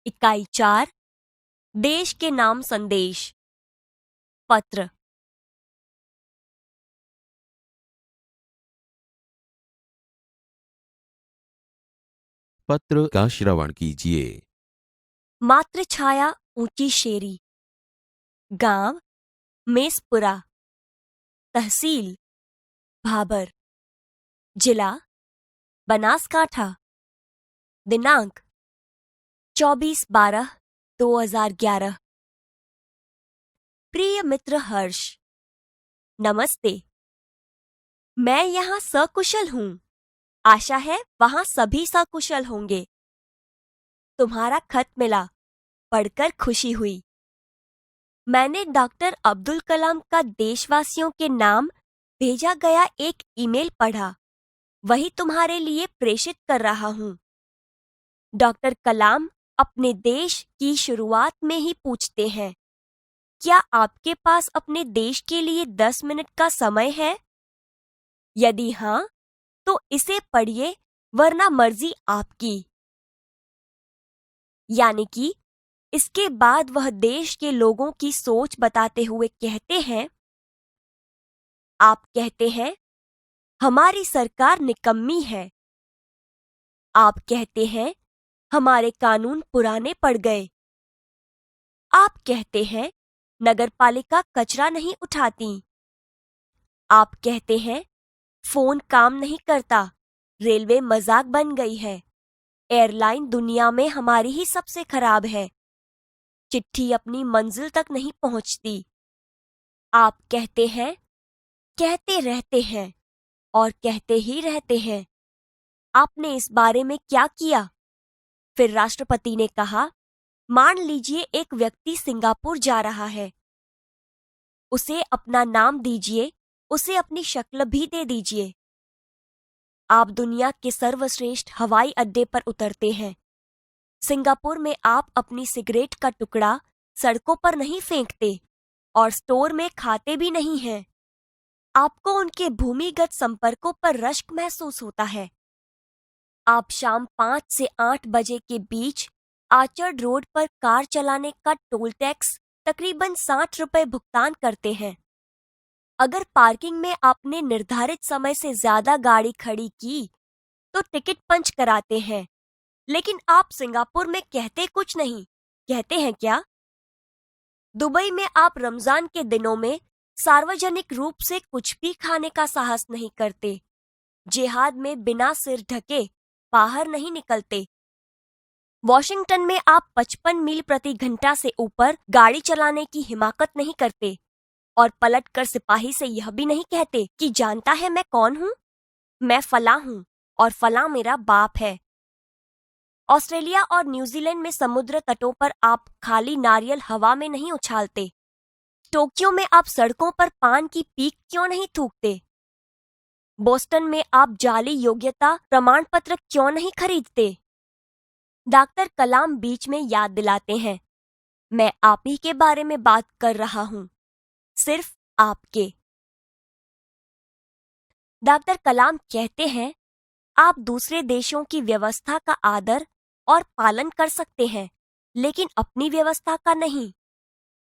इकाई 4 देश के नाम संदेश। पत्र। पत्र का श्रवण कीजिए। मात्र छाया ऊंची शेरी, गांव मेसपुरा, तहसील भाबर, जिला बनासकांठा, दिनांक 24/12/2011। प्रिय मित्र हर्ष, नमस्ते। मैं यहाँ सकुशल हूँ। आशा है वहां सभी सकुशल होंगे। तुम्हारा खत मिला, पढ़कर खुशी हुई। मैंने डॉक्टर अब्दुल कलाम का देशवासियों के नाम भेजा गया एक ईमेल पढ़ा, वही तुम्हारे लिए प्रेषित कर रहा हूँ। डॉक्टर कलाम अपने देश की शुरुआत में ही पूछते हैं, क्या आपके पास अपने देश के लिए 10 मिनट का समय है? यदि हाँ, तो इसे पढ़िए, वरना मर्जी आपकी। यानी कि इसके बाद वह देश के लोगों की सोच बताते हुए कहते हैं, आप कहते हैं हमारी सरकार निकम्मी है। आप कहते हैं हमारे कानून पुराने पड़ गए। आप कहते हैं नगरपालिका कचरा नहीं उठाती। आप कहते हैं फोन काम नहीं करता, रेलवे मजाक बन गई है, एयरलाइन दुनिया में हमारी ही सबसे खराब है, चिट्ठी अपनी मंजिल तक नहीं पहुंचती। आप कहते हैं, कहते रहते हैं और कहते ही रहते हैं। आपने इस बारे में क्या किया? फिर राष्ट्रपति ने कहा, मान लीजिए एक व्यक्ति सिंगापुर जा रहा है। उसे अपना नाम दीजिए, उसे अपनी शक्ल भी दे दीजिए। आप दुनिया के सर्वश्रेष्ठ हवाई अड्डे पर उतरते हैं। सिंगापुर में आप अपनी सिगरेट का टुकड़ा सड़कों पर नहीं फेंकते और स्टोर में खाते भी नहीं हैं। आपको उनके भूमिगत संपर्कों पर रश्क महसूस होता है। आप शाम 5 से 8 बजे के बीच आर्चर्ड रोड पर कार चलाने का टोल टैक्स तकरीबन 60 रुपए भुगतान करते हैं। अगर पार्किंग में आपने निर्धारित समय से ज्यादा गाड़ी खड़ी की तो टिकट पंच कराते हैं। लेकिन आप सिंगापुर में कहते कुछ नहीं, कहते हैं क्या? दुबई में आप रमजान के दिनों में सार्वजनिक रूप से कुछ भी खाने का साहस नहीं करते। जिहाद में बिना सिर ढके बाहर नहीं निकलते। वॉशिंगटन में आप 55 मील प्रति घंटा से ऊपर गाड़ी चलाने की हिमाकत नहीं करते और पलटकर सिपाही से यह भी नहीं कहते कि जानता है मैं कौन हूँ? मैं फलां हूँ और फलां मेरा बाप है। ऑस्ट्रेलिया और न्यूजीलैंड में समुद्र तटों पर आप खाली नारियल हवा में नहीं उछालते। टोक्यो में आप सड़कों पर पान की पीक क्यों नहीं थूकते? बोस्टन में आप जाली योग्यता प्रमाण पत्र क्यों नहीं खरीदते? डॉक्टर कलाम बीच में याद दिलाते हैं, मैं आप ही के बारे में बात कर रहा हूँ, सिर्फ आपके। डॉक्टर कलाम कहते हैं, आप दूसरे देशों की व्यवस्था का आदर और पालन कर सकते हैं, लेकिन अपनी व्यवस्था का नहीं।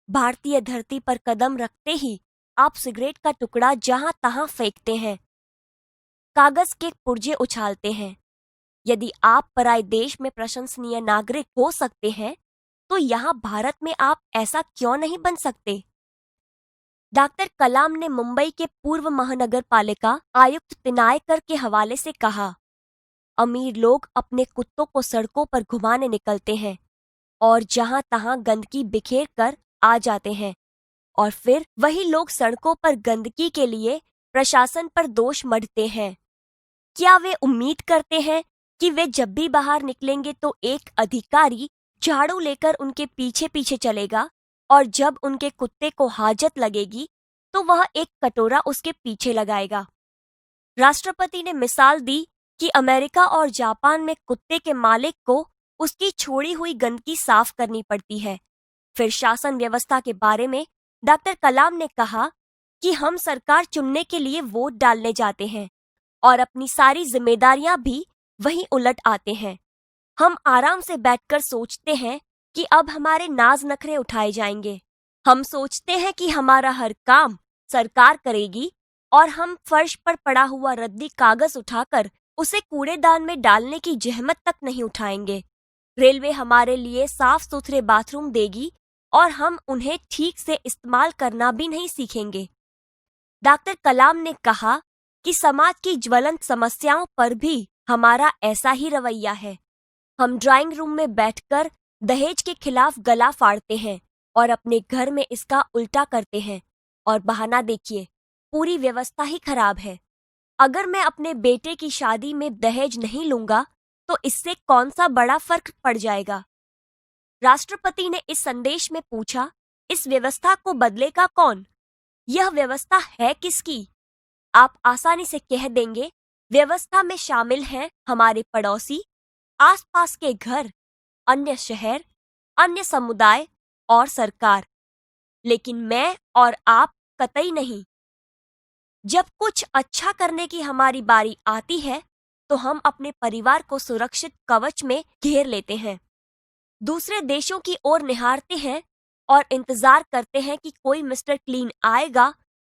भारतीय धरती पर कदम रखते ही आप सिगरेट का टुकड़ा जहां तहां फेंकते हैं, कागज के पुर्जे उछालते हैं। यदि आप पराय देश में प्रशंसनीय नागरिक हो सकते हैं, तो यहाँ भारत में आप ऐसा क्यों नहीं बन सकते? डॉक्टर कलाम ने मुंबई के पूर्व महानगर पालिका आयुक्त पिनायकर के हवाले से कहा, अमीर लोग अपने कुत्तों को सड़कों पर घुमाने निकलते हैं और जहां तहां गंदगी बिखेर कर आ जाते हैं, और फिर वही लोग सड़कों पर गंदगी के लिए प्रशासन पर दोष मढ़ते हैं। क्या वे उम्मीद करते हैं कि वे जब भी बाहर निकलेंगे तो एक अधिकारी झाड़ू लेकर उनके पीछे पीछे चलेगा और जब उनके कुत्ते को हाजत लगेगी तो वह एक कटोरा उसके पीछे लगाएगा? राष्ट्रपति ने मिसाल दी कि अमेरिका और जापान में कुत्ते के मालिक को उसकी छोड़ी हुई गंदगी साफ करनी पड़ती है। फिर शासन व्यवस्था के बारे में डॉक्टर कलाम ने कहा कि हम सरकार चुनने के लिए वोट डालने जाते हैं और अपनी सारी जिम्मेदारियां भी वहीं उलट आते हैं। हम आराम से बैठकर सोचते हैं कि अब हमारे नाज नखरे उठाए जाएंगे। हम सोचते हैं कि हमारा हर काम सरकार करेगी और हम फर्श पर पड़ा हुआ रद्दी कागज उठाकर उसे कूड़ेदान में डालने की जहमत तक नहीं उठाएंगे। रेलवे हमारे लिए साफ सुथरे बाथरूम देगी और हम उन्हें ठीक से इस्तेमाल करना भी नहीं सीखेंगे। डॉक्टर कलाम ने कहा कि समाज की ज्वलंत समस्याओं पर भी हमारा ऐसा ही रवैया है। हम ड्राइंग रूम में बैठकर दहेज के खिलाफ गला फाड़ते हैं और अपने घर में इसका उल्टा करते हैं और बहाना देखिए, पूरी व्यवस्था ही खराब है। अगर मैं अपने बेटे की शादी में दहेज नहीं लूंगा तो इससे कौन सा बड़ा फर्क पड़ जाएगा। राष्ट्रपति ने इस संदेश में पूछा, इस व्यवस्था को बदलेगा कौन? यह व्यवस्था है किसकी? आप आसानी से कह देंगे, व्यवस्था में शामिल हैं हमारे पड़ोसी, आसपास के घर, अन्य शहर, अन्य समुदाय और सरकार। लेकिन मैं और आप कतई नहीं। जब कुछ अच्छा करने की हमारी बारी आती है तो हम अपने परिवार को सुरक्षित कवच में घेर लेते हैं, दूसरे देशों की ओर निहारते हैं और इंतजार करते हैं कि कोई मिस्टर क्लीन आएगा,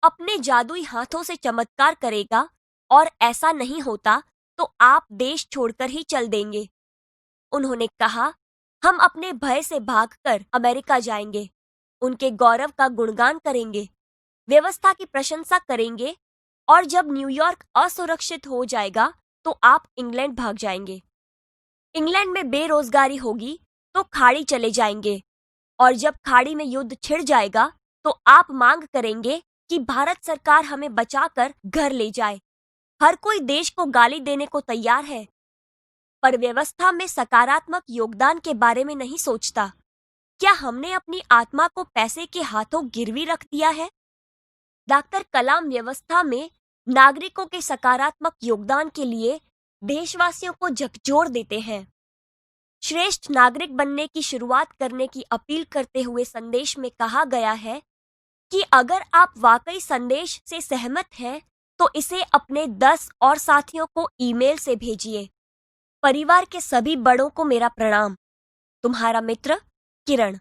अपने जादुई हाथों से चमत्कार करेगा, और ऐसा नहीं होता तो आप देश छोड़कर ही चल देंगे। उन्होंने कहा, हम अपने भय से भागकर अमेरिका जाएंगे, उनके गौरव का गुणगान करेंगे, व्यवस्था की प्रशंसा करेंगे, और जब न्यूयॉर्क असुरक्षित हो जाएगा तो आप इंग्लैंड भाग जाएंगे। इंग्लैंड में बेरोजगारी होगी तो खाड़ी चले जाएंगे, और जब खाड़ी में युद्ध छिड़ जाएगा तो आप मांग करेंगे कि भारत सरकार हमें बचाकर घर ले जाए। हर कोई देश को गाली देने को तैयार है, पर व्यवस्था में सकारात्मक योगदान के बारे में नहीं सोचता। क्या हमने अपनी आत्मा को पैसे के हाथों गिरवी रख दिया है? डॉक्टर कलाम व्यवस्था में नागरिकों के सकारात्मक योगदान के लिए देशवासियों को झकझोर देते हैं। श्रेष्ठ नागरिक बनने की शुरुआत करने की अपील करते हुए संदेश में कहा गया है कि अगर आप वाकई संदेश से सहमत हैं तो इसे अपने 10 और साथियों को ईमेल से भेजिए। परिवार के सभी बड़ों को मेरा प्रणाम। तुम्हारा मित्र किरण।